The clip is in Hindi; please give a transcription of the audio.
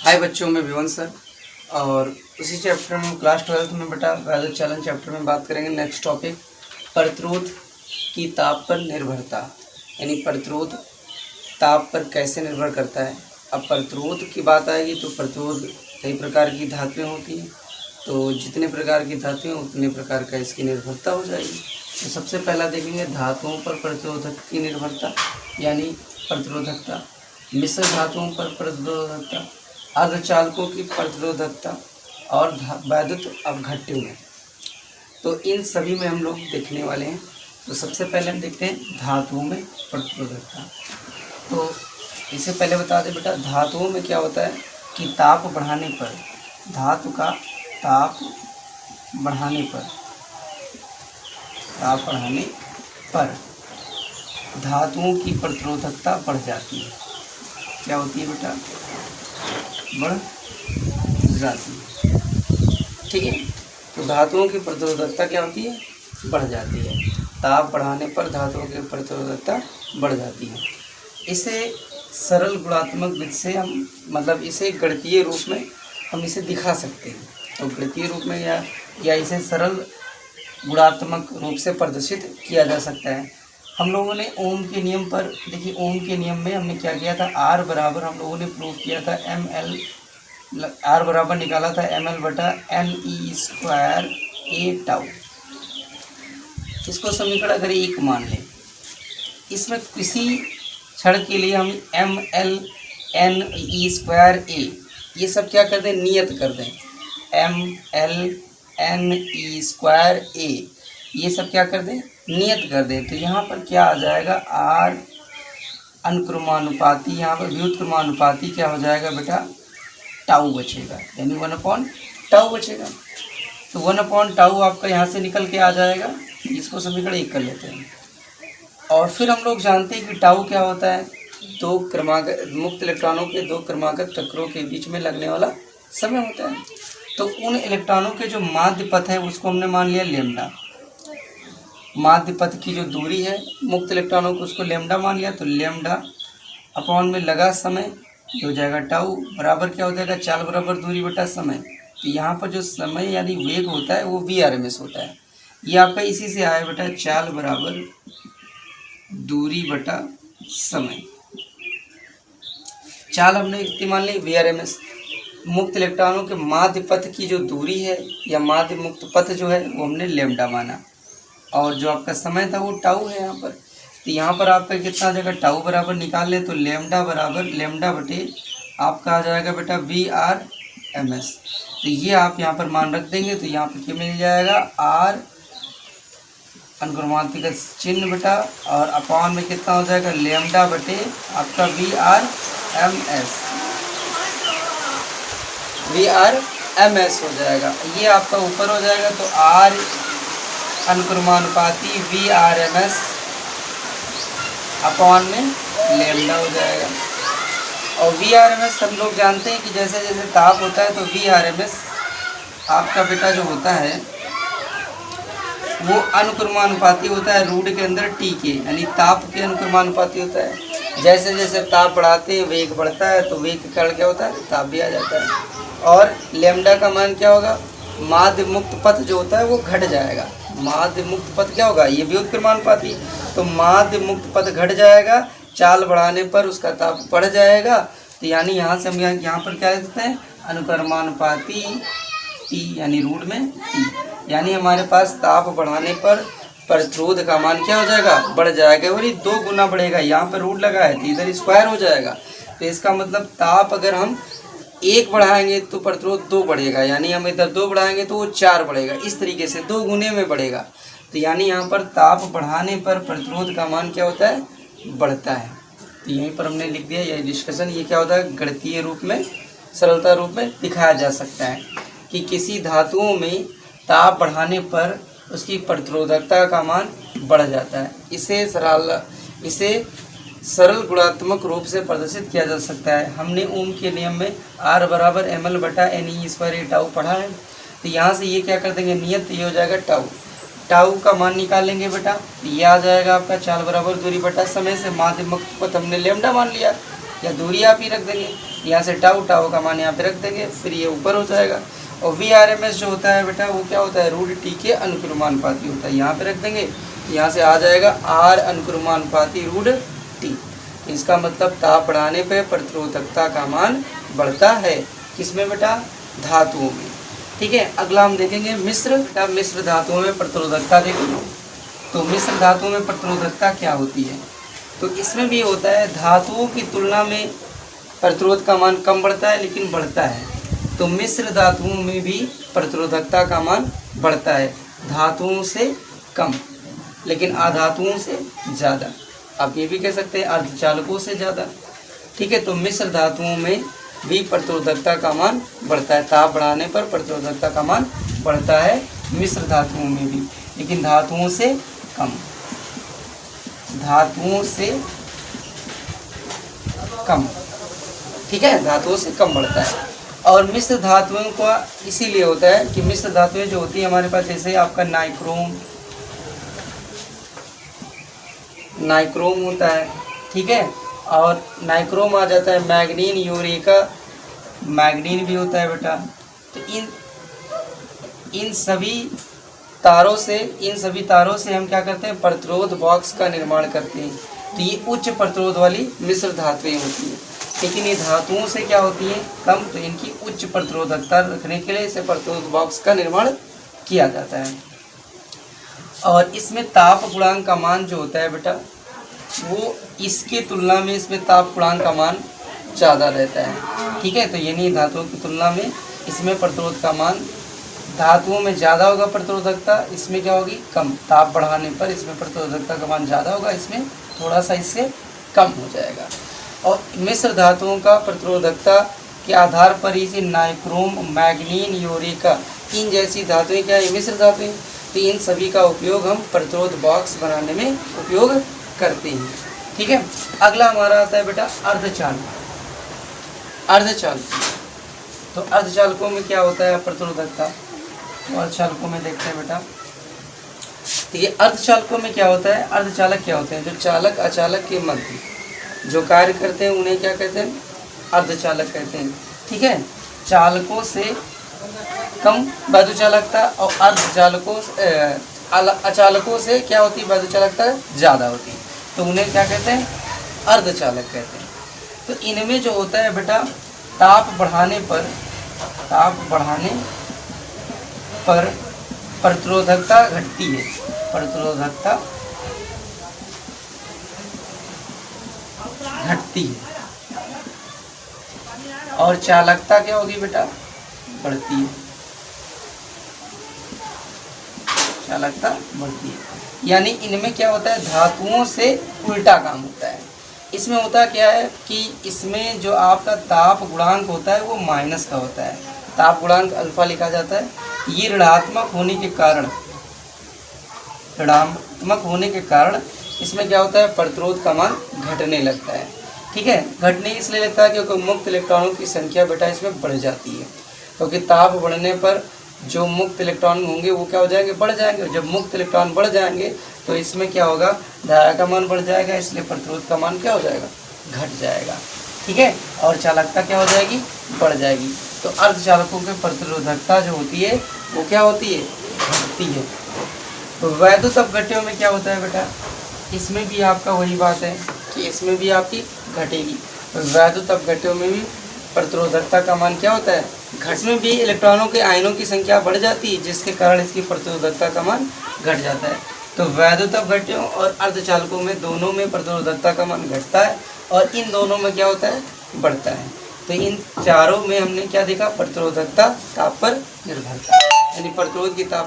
हाय बच्चों, मैं विवन सर। और उसी चैप्टर में क्लास 12 में बेटा वेदर चैलेंज चैप्टर में बात करेंगे। नेक्स्ट टॉपिक प्रतिरोध की ताप पर निर्भरता, यानी प्रतिरोध ताप पर कैसे निर्भर करता है। अब प्रतिरोध की बात आएगी तो प्रतिरोध कई प्रकार की धातुएं होती हैं, तो जितने प्रकार की धातुएं उतने प्रकार का इसकी निर्भरता हो जाएगी। तो सबसे पहला देखेंगे धातुओं पर प्रतिरोधक की निर्भरता, यानी प्रतिरोधकता। मिश्र धातुओं पर प्रतिरोधकता, अर्धचालकों की प्रतिरोधकता और वैद्युत अपघट्यों में। तो इन सभी में हम लोग देखने वाले हैं। तो सबसे पहले हम देखते हैं धातुओं में प्रतिरोधकता। तो इससे पहले बता दें बेटा, धातुओं में क्या होता है कि ताप बढ़ाने पर, धातु का ताप बढ़ाने पर धातुओं की प्रतिरोधकता बढ़ जाती है। क्या होती है बेटा? बढ़ जाती है। ठीक है, तो धातुओं की प्रतिरोधकता क्या होती है? बढ़ जाती है। ताप बढ़ाने पर धातुओं की प्रतिरोधकता बढ़ जाती है। इसे सरल गुणात्मक विधि से हम, मतलब इसे गणितीय रूप में हम इसे दिखा सकते हैं। तो गणितीय रूप में या इसे सरल गुणात्मक रूप से प्रदर्शित किया जा सकता है। हम लोगों ने ओम के नियम पर, देखिए ओम के नियम में हमने क्या किया था, आर बराबर हम लोगों ने प्रूव किया था आर बराबर निकाला था ml बटा ne² a टाउ। इसको समीकरण अगर एक मान लें, इसमें किसी क्षण के लिए हम ml ne² a ये सब क्या कर दें, नियत कर दें। ml ne² a ये सब क्या कर दें, नियत कर दें। तो यहाँ पर क्या आ जाएगा, आर अनुक्रमानुपाती, यहाँ पर व्युत्क्रमानुपाती क्या हो जाएगा बेटा, टाउ बचेगा, यानी 1/टाउ बचेगा। तो 1/टाउ आपका यहाँ से निकल के आ जाएगा। इसको समीकरण एक कर लेते हैं। और फिर हम लोग जानते हैं कि टाउ क्या होता है, दो क्रमागत मुक्त इलेक्ट्रॉनों के दो क्रमागत चक्रों के बीच में लगने वाला समय होता है। तो उन इलेक्ट्रॉनों के जो माध्य पथ है उसको हमने मान लिया लेमडा। माध्य पथ की जो दूरी है मुक्त इलेक्ट्रॉनों को, उसको लेमडा मान लिया। तो लेमडा अपॉन में लगा समय हो जाएगा टाउ, बराबर क्या हो जाएगा, चाल बराबर दूरी बटा समय। तो यहाँ पर जो समय यानी वेग होता है वो VRMS होता है। ये आपका इसी से आया बेटा, चाल बराबर दूरी बटा समय। चाल हमने कितनी मान ली, VRMS। मुक्त इलेक्ट्रॉनों के माध्य पथ की जो दूरी है या माध्य मुक्त पथ जो है वो हमने लेमडा माना, और जो आपका समय था वो टाउ है यहाँ पर। तो यहाँ पर आपका कितना आ जाएगा, टाउ बराबर निकाल लें तो लेमडा बराबर लेमडा बटे आपका आ जाएगा बेटा VRMS। तो ये आप यहाँ पर मान रख देंगे तो यहाँ पर क्या मिल जाएगा, आर अनुक्रमांतिक चिन्ह बेटा, और अपॉन में कितना हो जाएगा, लेमडा बटे आपका VRMS हो जाएगा। ये आपका ऊपर हो जाएगा। तो आर अनुक्रमानुपाती VRMS अपॉन में लेमडा हो जाएगा। और VRMS हम लोग जानते हैं कि जैसे जैसे ताप होता है तो VRMS आपका बेटा जो होता है वो अनुक्रमानुपाती होता है रूट के अंदर T के, यानी ताप के अनुक्रमानुपाती होता है। जैसे जैसे ताप बढ़ाते हैं वेग बढ़ता है, तो वेग के कारण क्या होता है, ताप भी आ जाता है। और लेमडा का मान क्या होगा, माध्य मुक्त पथ जो होता है वो घट जाएगा। माध्य मुक्त पथ क्या होगा, ये व्युत्क्रमानुपाती। तो माध्य मुक्त पथ घट जाएगा, चाल बढ़ाने पर उसका ताप बढ़ जाएगा। तो यानी यहाँ से हम यहाँ पर क्या लिखते हैं, अनुक्रमानुपाती T, यानी रूट में T, यानी हमारे पास ताप बढ़ाने पर प्रतिरोध का मान क्या हो जाएगा, बढ़ जाएगा। और ये 2 गुना बढ़ेगा, यहाँ पर रूट लगा है तो इधर स्क्वायर हो जाएगा। तो इसका मतलब ताप अगर हम 1 बढ़ाएंगे तो प्रतिरोध 2 बढ़ेगा, यानी हम इधर 2 बढ़ाएंगे तो वो 4 बढ़ेगा। इस तरीके से 2 गुने में बढ़ेगा। तो यानी यहाँ पर ताप बढ़ाने पर प्रतिरोध का मान क्या होता है, बढ़ता है। तो यहीं पर हमने लिख दिया यह डिस्कशन। ये क्या होता है, गणितीय रूप में सरलता रूप में दिखाया जा सकता है कि किसी धातुओं में ताप बढ़ाने पर उसकी प्रतिरोधकता का मान बढ़ जाता है। इसे सरल गुणात्मक रूप से प्रदर्शित किया जा सकता है। हमने ओम के नियम में आर बराबर ml बटा ne² a टाउ पढ़ा है। तो यहाँ से ये क्या कर देंगे, नियत, ये हो जाएगा टाउ। टाउ का मान निकालेंगे बेटा, ये आ जाएगा आपका चाल बराबर दूरी बटा समय से, माध्य मुक्त पथ हमने लेमडा मान लिया। या दूरी आप ही रख देंगे, यहाँ से टाउ, टाउ का मान यहाँ पे रख देंगे, फिर ये ऊपर हो जाएगा। और VRMS जो होता है बेटा वो क्या होता है, रूट टी के अनुक्रमानुपाती होता है, यहाँ पे रख देंगे, यहाँ से आ जाएगा R अनुक्रमानुपाती रूट टी। इसका मतलब ताप बढ़ाने पे प्रतिरोधकता का मान बढ़ता है, किसमें बेटा, धातुओं में। ठीक है, अगला हम देखेंगे मिश्र धातुओं में प्रतिरोधकता देखेंगे। तो मिश्र धातुओं में प्रतिरोधकता क्या होती है, तो इसमें भी होता है धातुओं की तुलना में प्रतिरोध का मान कम बढ़ता है लेकिन बढ़ता है। तो मिश्र धातुओं में भी प्रतिरोधकता का मान बढ़ता है, धातुओं से कम लेकिन अधातुओं से ज़्यादा। आप ये भी कह सकते हैं अर्धचालकों से ज़्यादा। ठीक है, तो मिश्र धातुओं में भी प्रतिरोधकता का मान बढ़ता है, ताप बढ़ाने पर प्रतिरोधकता का मान बढ़ता है मिश्र धातुओं में भी, लेकिन धातुओं से कम, धातुओं से कम। ठीक है, धातुओं से कम बढ़ता है। और मिश्र धातुओं का इसीलिए होता है कि मिश्र धातुएं जो होती है हमारे पास, जैसे आपका नाइक्रोम होता है। ठीक है, और नाइक्रोम आ जाता है, मैग्नीन, यूरेका, मैग्नीन भी होता है बेटा। तो इन सभी तारों से हम क्या करते हैं, प्रतिरोध बॉक्स का निर्माण करते हैं। तो ये उच्च प्रतिरोध वाली मिश्र धातुएं होती हैं, लेकिन ये धातुओं से क्या होती हैं, कम। तो इनकी उच्च प्रतिरोधकता रखने के लिए इसे प्रतिरोध बॉक्स का निर्माण किया जाता है। और इसमें ताप गुणांक का मान जो होता है बेटा, वो इसके तुलना में इसमें ताप गुणांक का मान ज़्यादा रहता है। ठीक है, तो यानी धातुओं की तुलना में इसमें प्रतिरोध का मान, धातुओं में ज़्यादा होगा प्रतिरोधकता, इसमें क्या होगी, कम। ताप बढ़ाने पर इसमें प्रतिरोधकता का मान ज़्यादा होगा, इसमें थोड़ा सा इससे कम हो जाएगा। और मिश्र धातुओं का प्रतिरोधकता के आधार पर इसे नाइक्रोम, मैग्नीन, यूरेका, इन जैसी धातुएं क्या है, मिश्र धातुएं। तो इन सभी का उपयोग हम प्रतिरोध बॉक्स बनाने में उपयोग करते हैं। ठीक है, अगला हमारा आता है बेटा अर्धचालक। तो अर्धचालकों में क्या होता है प्रतिरोधकता, तो अर्धचालकों में देखते हैं बेटा। तो ये अर्धचालकों में क्या होता है, अर्धचालक क्या होते हैं, जो चालक अचालक के मध्य जो कार्य करते हैं उन्हें क्या कहते हैं, अर्धचालक कहते हैं। ठीक है, चालकों से कम वायुचालकता और अर्धचालकों अचालकों से क्या होती है, वायुचालकता ज़्यादा होती है, तो उन्हें क्या कहते हैं, अर्धचालक कहते हैं। तो इनमें जो होता है बेटा, ताप बढ़ाने पर प्रतिरोधकता घटती है, प्रतिरोधकता घटती है, और चालकता क्या होगी बेटा, बढ़ती है, चालकता बढ़ती है। यानी इनमें क्या होता है, धातुओं से उल्टा काम होता है। इसमें होता क्या है कि इसमें जो आपका ताप गुणांक होता है वो माइनस का होता है, ताप गुणांक अल्फा लिखा जाता है। ये ऋणात्मक होने के कारण इसमें क्या होता है, प्रतिरोध का मान घटने लगता है। ठीक है, घटने इसलिए लगता है क्योंकि मुक्त इलेक्ट्रॉनों की संख्या बेटा इसमें बढ़ जाती है, क्योंकि ताप बढ़ने पर जो मुक्त इलेक्ट्रॉन होंगे वो क्या हो जाएंगे, बढ़ जाएंगे। जब मुक्त इलेक्ट्रॉन बढ़ जाएंगे तो इसमें क्या होगा, धारा का मान बढ़ जाएगा, इसलिए प्रतिरोध का मान क्या हो जाएगा, घट जाएगा। ठीक है, और चालकता क्या हो जाएगी, बढ़ जाएगी। तो अर्धचालकों की प्रतिरोधकता जो होती है वो क्या होती है, घटती है। तो वैद्युत अपघट्यों में क्या होता है बेटा, इसमें भी आपका वही बात है कि इसमें भी आपकी घटेगी। तो वैद्युत अपघट्यों में भी प्रतिरोधकता का मान क्या होता है, इसमें भी इलेक्ट्रॉनों के आयनों की संख्या बढ़ जाती है, जिसके कारण इसकी प्रतिरोधकता का मान घट जाता है। तो वैद्युत अपघट्यों और अर्धचालकों में दोनों में प्रतिरोधकता का मान घटता है, और इन दोनों में क्या होता है, बढ़ता है। तो इन चारों में हमने क्या देखा, प्रतिरोधकता ताप पर निर्भरता, यानी प्रतिरोध की ताप